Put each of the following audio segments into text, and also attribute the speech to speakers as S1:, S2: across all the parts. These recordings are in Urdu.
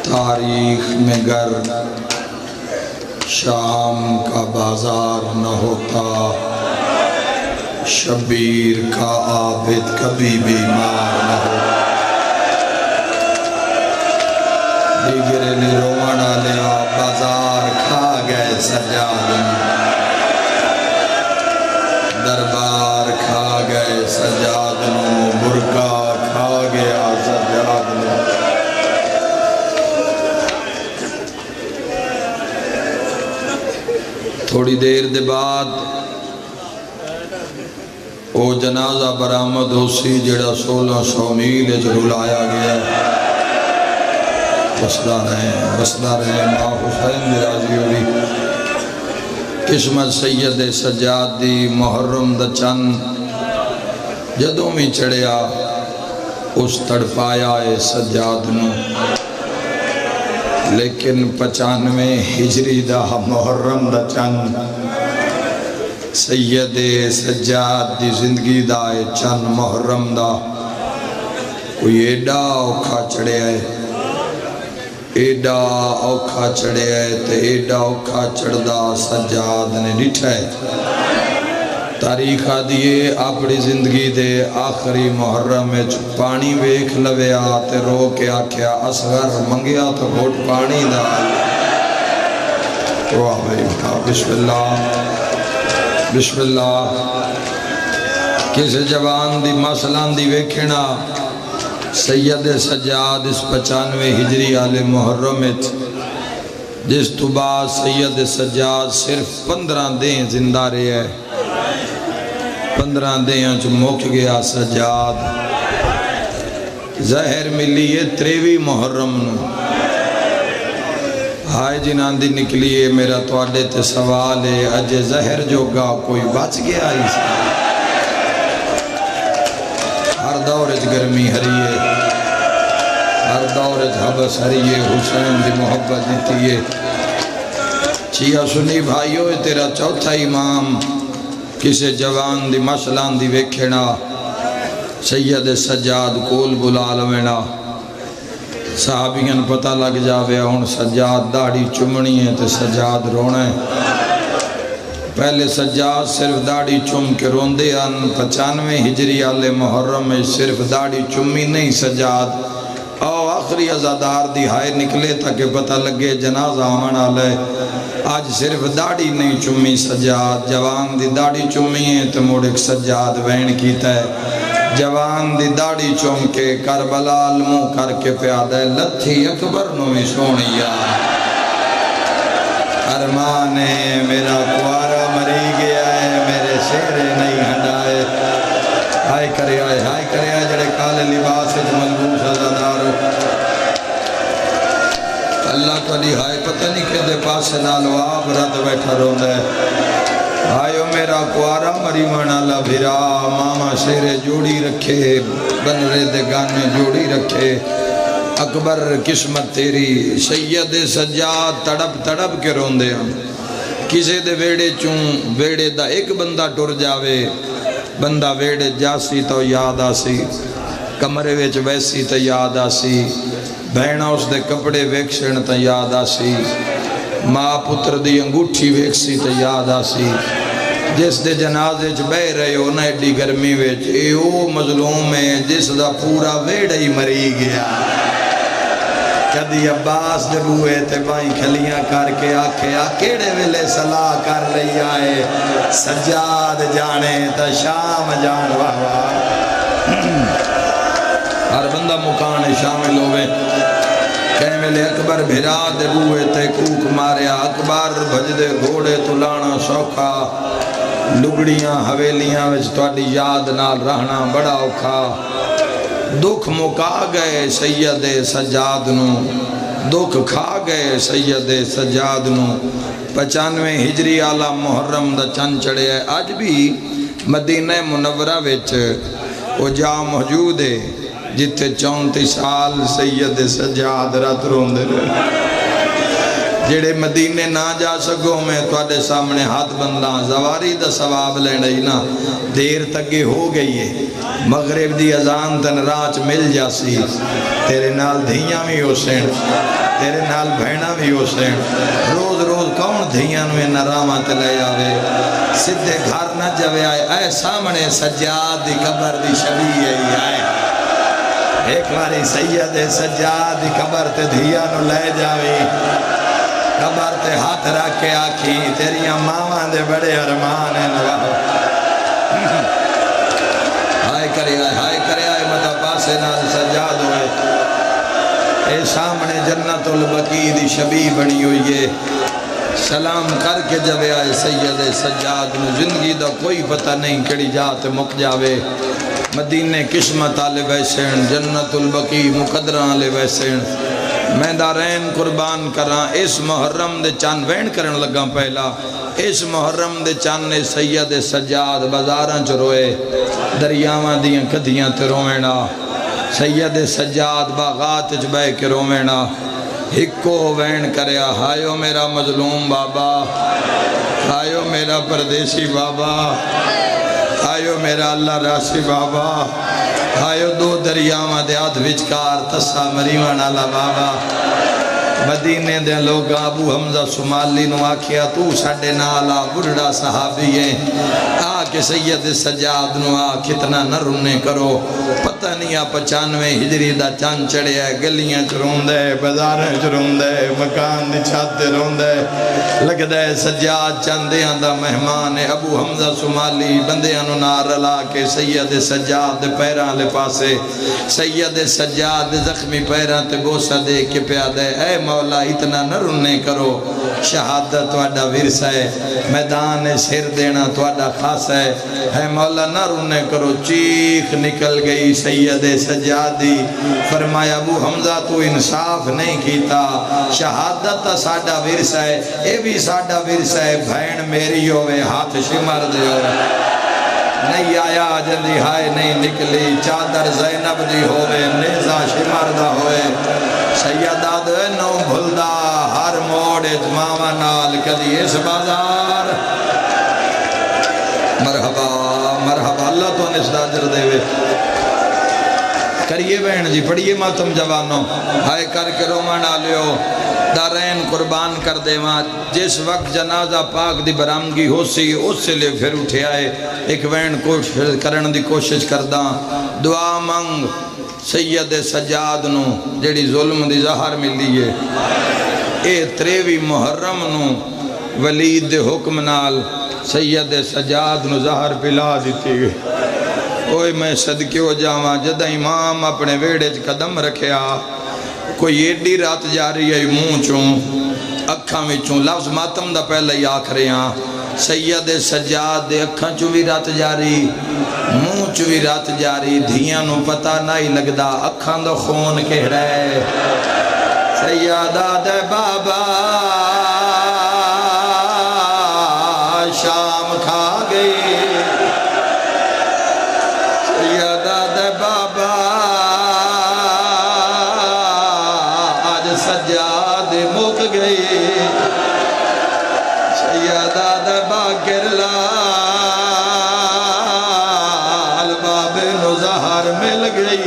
S1: تاریخ میں گر شام کا بازار نہ ہوتا، شبیر کا عابد کبھی بیمار نہ ہوتا۔ دیگرے نے روانہ لیا بازار کھا گئے سجاد، دربار کھا گئے سجاد، برکا کھا گیا سجاد۔ تھوڑی دیر دے بعد وہ جنازہ برآمد ہو سی جڑا 1600 میل رلایا گیا۔ بسدہ رہے ماں حسین دی راضی ہوئی۔ قسمت سید سجاد دی محرم دا چند جدوں میں چڑھیا اس تڑپایا ہے سجاد نو، لیکن 95 ہجری دا محرم دا چند سید سجاد دی زندگی دا چند محرم دا کوئی ایڈا اوکھا چڑھے ہے، ایڈا اوکھا چڑھے ہے تے ایڈا اوکھا چڑھدا سجاد نے ڈٹھا ہے۔ تاریخ دیئے اپنی زندگی دے آخری محرم میں پانی ویکھ لویا تے رو کے آکھیا اصغر منگیا تو گھوٹ پانی دا۔ واہ بھائی بسم اللہ بسم اللہ۔ کسی جوان دی مسلان دی ویکھنا سید سجاد اس 95 ہجری آل محرم جس تو بعد سید سجاد صرف 15 دن زندہ رہے ہیں۔ 15 دن جو مک گیا سجاد، زہر ملی ہے 23 محرم نو۔ ہائے جنان دی نکلیے میرا توڑے تے سوال ہے اجے زہر جو گا کوئی بچ گیا اس ہر دورج گرمی ہریے، ہر دورج حبس ہریے، حسین دی محبت دیتیے۔ چیا سنی بھائیو تیرا چوتھا امام کسے جوان دی مسلان دی ویکھنا سید سجاد کول بلا لوینا۔ صحابیاں پتہ لگ جاوے ہون سجاد داڑھی چمنی ہے تے سجاد رونا ہے۔ پہلے سجاد صرف داڑھی چم کے روندے ان 95 ہجری آل محرم میں صرف داڑھی چمی نہیں سجاد او آخری ازادار دی ہائے نکلے تاکہ پتہ لگے جنازہ آنا لے۔ آج صرف داڑھی نہیں چمی سجاد، جوان دی داڑھی چمی ہے تو موڑک سجاد وین کیتا ہے۔ جوان دی داڑھی چم کے کربلا علموں کر کے پیادہ لتھی اکبر نوی سونیا۔ ارمان ہے میرا کوارا مری گیا ہے، میرے سیرے نہیں ہڈائے۔ ہائے کرے آئے جڑے کالے لباس ملبوس ازادار۔ اللہ کو علی ہائے پتہ نہیں کہ دے پاس نالو آپ رد بیٹھا رون دے۔ آئیو میرا کوارا مری منالا بھیرا، ماما شیرے جوڑی رکھے، بنرے دے گانے جوڑی رکھے۔ اکبر قسمت تیری سید سجاد تڑپ تڑپ کے رون دے ہم۔ کسے دے ویڑے چون ویڑے دا ایک بندہ ٹر جاوے، بندہ ویڑے جاسی تو یاد آسی، کمرے ویچ ویسی تو یاد آسی، بہنہ اس دے کپڑے ویکشن تو یاد آسی، ماں پتر دی انگوٹھی ویکسی تو یاد آسی۔ جس دے جنازے چ بہ رہے ہو نہ ایڈی گرمی ویچ اے او مظلوم ہے جس دا پورا ویڑا ہی مری گیا۔ کدی عباس دے بوئے تے بائیں کھلیاں کر کے آکھے آکیڑے ویلے صلاح کر رہی آئے سجاد جانے تا شام جان واہ واہ۔ ہر بندہ مکان شامل ہوئے کہیں ملے اکبر بھیرا دے بوئے تے کوک ماریا، اکبر بھج دے گھوڑے تو لانا سوکھا، لگڑیاں حویلیاں وچ تواڈی یاد نال رہنا بڑا اوکھا۔ دکھ مکا گئے سید سجاد نو، دکھ کھا گئے سید سجاد نو۔ 95 ہجری آلہ محرم دا چند چڑھے ہے۔ آج بھی مدینہ منورہ وچ وہ جا موجود ہے جتے 34 سال سید سجاد رات روندے رہے۔ جڑے مدینے نہ جا سکو میں تواڈے سامنے ہاتھ بنداں زواری دا ثواب لینا ہی نا دیر تگے ہو گئی ہے مغرب دی اذان تن راچ مل جاسی تیرے نال دھیاں بھی ہو سین تیرے نال بھینا بھی ہو سین روز روز کون دھیاں میں نراما تے لے آوے سدھے گھر نہ جوے آئے اے سامنے سجاد دی قبر دی شبیہ ہی آئے ایک باری سید سجاد دی قبر تے دھیاں نو لے جاوے قبر تے ہاتھ رکھ کے آکھی تیریاں ماما دے بڑے ارمان ہیں نواہو ہائے کرے آئے مدہ پاسے نال سجاد ہوئے اے سامنے جنت البقیع دی شبیہ بنی ہوئی ہے سلام کر کے جب آئے سید سجاد نو زندگی دا کوئی پتہ نہیں کڑی جات مک جاوے مدینے قسمت آلے ویسین جنت البقیع مقدرہ آلے ویسین میں دارین قربان کران اس محرم دے چاند وین کرن لگا پہلا اس محرم دے چاند نے سید سجاد بازاراں چ روئے دریاواں دیاں کدیاں تے روینا سید سجاد باغات چ بہ کے روینا ہکو وین کریا ہائیو میرا مظلوم بابا ہائیو میرا پردیسی بابا ہائیو میرا اللہ راسی بابا ہائیو دو دریاواں دے ہاتھ وچکار تسا مریوان آلا بابا مدینے دے لوگ ابو حمزہ سمالی نو آکھیا تو ساڑے نالا بڑھڑا صحابی ہیں آ کے سید سجاد نو آ کتنا نہ رونے کرو پتہ نہیں آپ 95 ہجری دا چاند چڑھے ہے گلیاں چرون دے بازاریں چرون دے مکان دی چھت رون دے لگ دے سجاد چاندیاں دا مہمان ہے ابو حمزہ سمالی بندیاں نو نار رلا کے سید سجاد پیران لے پاسے سید سجاد زخمی پیران تے بوسہ دے کے پیا دے اے مولا اتنا نہ رونے کرو شہادت تواڈا ورثہ ہے میدان سر دینا تواڈا خاص ہے اے مولا نہ رونے کرو چیخ نکل گئی سید سجادی فرمایا ابو حمزہ تو انصاف نہیں کیتا شہادت ساڈا ورثہ ہے اے بھی ساڈا ورثہ ہے بھین میری ہوئے ہاتھ شمر دے ہوئے نہیں آیا جلدی ہائے نہیں نکلی چادر زینب دی ہوئے نیزہ شمر دا ہوئے سیدہ دے نو بھلدہ ہر موڑ اجماوہ نال کدی اس بازار مرحبا مرحبا اللہ تو انس داجر دے وے کریے بہن جی پڑھیے ماتم جوانوں ہائے کر کے رومان آلیو دارین قربان کر دے ماں جس وقت جنازہ پاک دی برامگی ہو سی اس سے لے پھر اٹھے آئے ایک بہن کرن دی کوشش کرداں دعا منگ سید سجاد نو جڑی ظلم دی زہر ملی ہے اے 23 محرم نو ولید دے حکم نال سید سجاد نو زہر پلا دیتی گئے اوئے میں صدقے ہو جاواں جدہ امام اپنے ویڑے قدم رکھیا کوئی ایڈی رات جاری ہے منہ چوں اکھاں میں چوں لفظ ماتم دا پہلے ہی آکھ رہے ہیں سید سجاد دے اکھاں چوں بھی رات جاری منہ چوں بھی رات جاری دھیاں نو پتہ نہیں لگدا اکھاں دا خون کہہ رہے سیدہ دے بابا شام کھا گئی سیدہ دے بابا آج سجاد مک گئی سیدہ دے باکر لال باب نو زہر مل گئی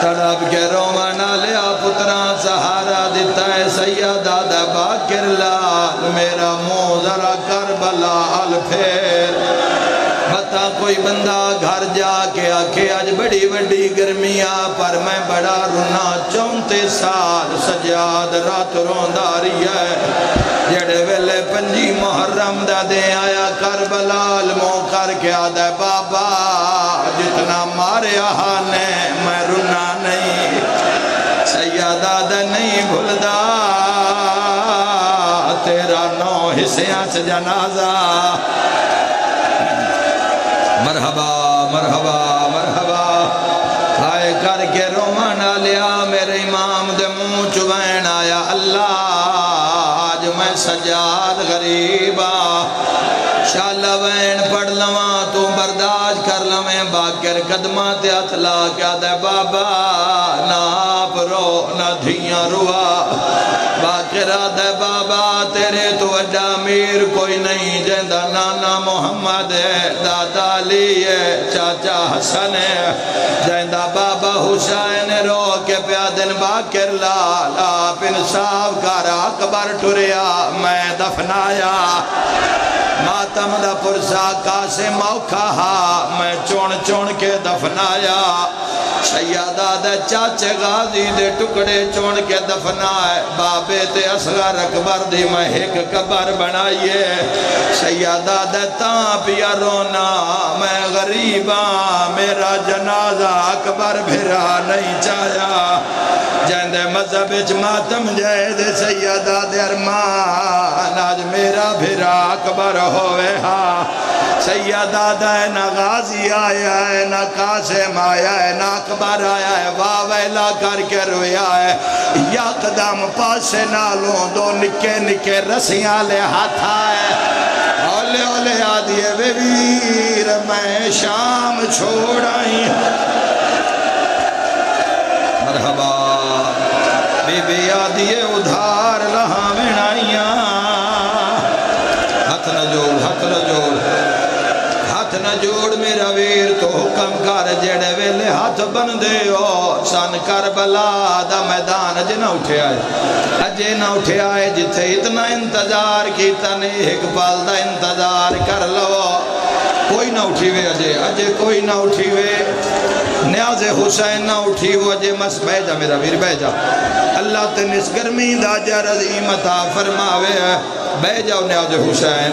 S1: تڑپ کے رومانا لیا پتران سہارا دیتا ہے سیدہ دے باکر لال میرا منہ ذرا کربلا ال پھیر بتا کوئی بندہ گھر جا کے آکھے آج بڑی بڑی گرمیاں پر میں بڑا رونا 34 سال سجاد رات رونداری ہے جڑے ویلے 5 محرم دا دے آیا کربلال منہ کر کے آدھے بابا جتنا مارے آنے میں رونا نہیں سیدہ دا نہیں بھلدا تیرا 9 حصیاں سے جنازہ مرحبا مرحبا مرحبا ہائے کر کے رومانا لیا میرے امام دے منہ چوین آیا اللہ آج میں سجاد غریبا شالہ وین پڑھ لواں تو برداشت کر لویں باکر قدمہ تے ہاتھ لا کیا دے بابا نہ آپ رو نہ دھیاں روا باکر دے بابا تیرے تو وڈا امیر کوئی نہیں جیندہ نانا محمد ہے دادا علی ہے چاچا حسن ہے جیندہ بابا حسین رو کے پیادن باکر لال آپ انصاف کر اکبر ٹریا میں دفنایا ماتم دا پرسا کاسے موکھا ہا میں چون چون کے دفنایا سیادہ دے چاچے غازی دے ٹکڑے چون کے دفنائے بابے تے اصغر اکبر دی میں ایک قبر بنائیے سیادہ دے تاں پیا رونا میں غریباں میرا جنازہ اکبر بھرا نہیں چاہیا جیندے مذہب اچ ماتم جائے دے سیادہ دے ارمان آج میرا بھرا اکبر ہوئے ہاں سیادہ دے نہ غازی آیا ہے نہ قاسم آیا ہے نہ اکبر آیا ہے واہ ویلا کر کے رویا ہے یا قدم پاسے نالوں دو نکے نکے رسیاں لے ہاتھ آئے اولے اولے آدھیے بے ویر میں شام چھوڑائی مرحبا بی بی آدھیے ادھار لہاں منائیاں ہاتھ نہ جوڑ ہاتھ نہ جوڑ ہاتھ نہ جوڑ میرا ویر تو حکم کر جڑے ویلے ہاتھ بن دے ہو سن کربلا دا میدان اجے نہ اٹھے آئے جتھے اتنا انتظار کیتا نے ایک پال دا انتظار کر لو کوئی نہ اٹھی وے اجے کوئی نہ اٹھی وے نیاز حسین نہ اٹھی وہ اجے مس بہ جا میرا ویر بہ جا اللہ تے نس گرمی دا جر عظیم عطا فرماوے بہ جاؤ نیاز حسین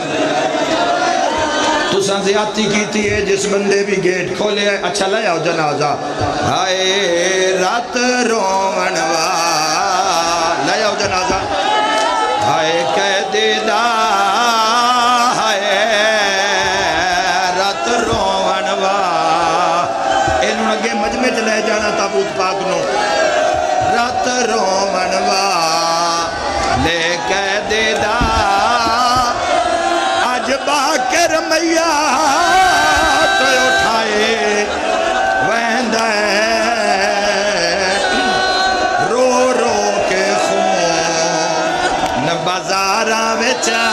S1: تو زیادتی کیتی ہے جس بندے بھی گیٹ کھولے ہے اچھا لے آؤ جنازہ ہائے رات رومنوا لے آؤ جنازہ ہائے قیدیدہ ہائے رات رومنوا انہوں نے اگے مجمع چلے جانا تابوت پاک نو رات رومنوا لے قیدیدہ باکر میاں تو اٹھائے ویندہ رو رو کے خون بازاراں وچا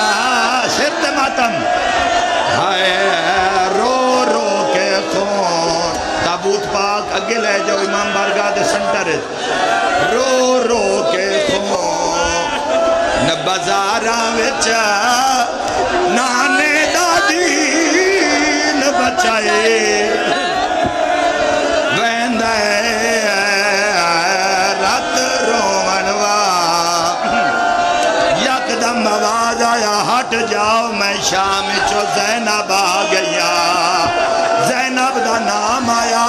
S1: شرط ماتم ہائے رو رو کے خون تابوت پاک اگے لے جاؤ امام بارگاہ دے سنٹر رو رو کے خون بازاراں وچا نانے دادین بچائے ویندہ رات رومنوا یک دم آواز آیا ہٹ جاؤ میں شام چو زینب آ گیا زینب دا نام آیا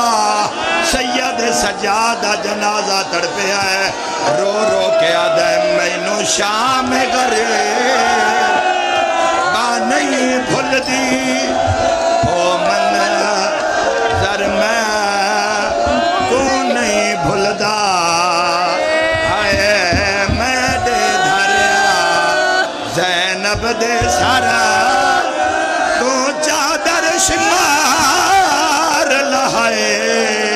S1: سید سجادہ جنازہ تڑپے آئے رو رو کے آدھے مینو شام گرے نہیں بھول دی او منظر میں کو نہیں بھول دا آئے میں دے دھریا زینب دے سارا تو چادر شمار لہائے